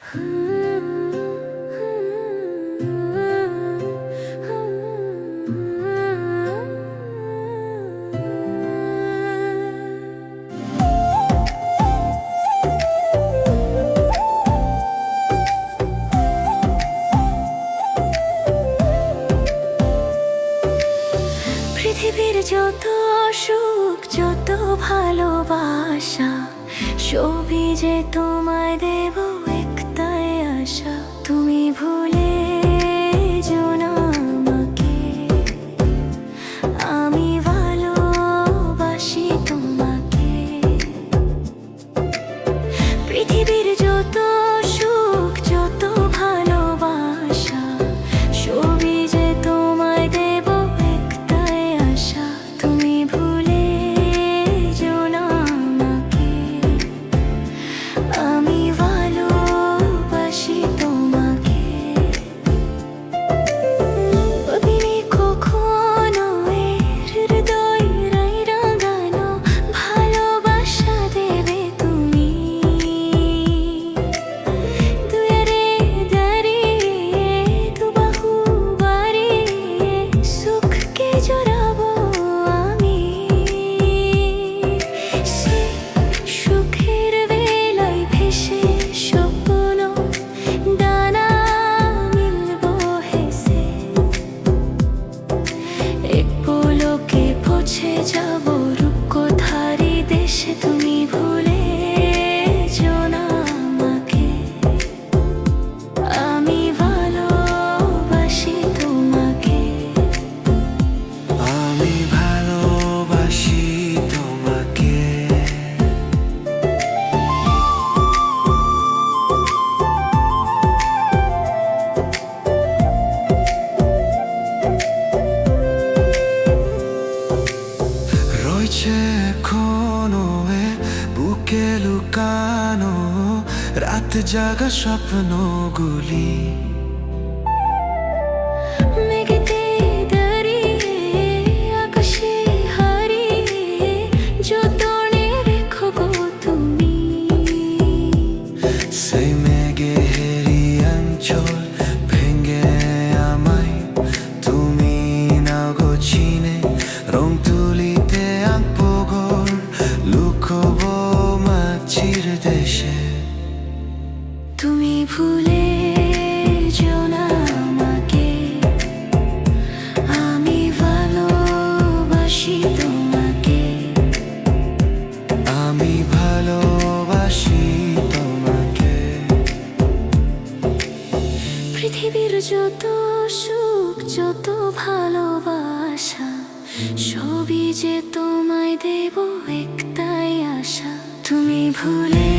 পৃথিবীর যত সুখ, যত ভালোবাসা, সবই যে তোমায় দেব একটাই আশা। তুমি ভুলে যেও না আমাকে, আমি ভালোবাসি তোমাকে। পৃথিবীর যত সুখ, যত ভালোবাসা, সবই যে তোমায় দেব একটাই আশা। তুমি ভুলে যেও না আমাকে, আমি ভালোবাসি তোমাকে। ভাবিনি কখনো হৃদয় রাঙানো ভালোবাসা দেবে তুমি। দুয়ারে দাঁড়িয়ে দুবাহু বাড়িয়ে সুখকে জড়াবো আমি। সে সুখের বেলায় ভেসে স্বপ্ন ডানা মিলবো হেসে। এক পলকে পৌঁছে যাবো রূপকথারি দেশে। তুমি ভুলে যেও না আমাকে, আমি ভালোবাসি তোমাকে। আমি ভালোবাসি তোমাকে। রয়েছে এখনো বুকে লুকানো রাত জাগা স্বপ্নগুলি। মেঘেতে দাঁড়িয়ে আকাশে হারিয়ে যতনে রেখো গো তুমি। সেই মেঘেরি অঞ্চল ভেঙে আমায় তুমি নাও গো চিনে। রং তুলিতে আঁকবো ঘর, লুকোবো মাছির দেশে। তুমি ভুলে যেও না আমাকে, আমি ভালোবাসি তোমাকে। আমি ভালোবাসি তোমাকে। পৃথিবীর যত সুখ, যত ভালোবাসা, সবই যে তোমায় দেব একটাই আশা। তুমি ভুলে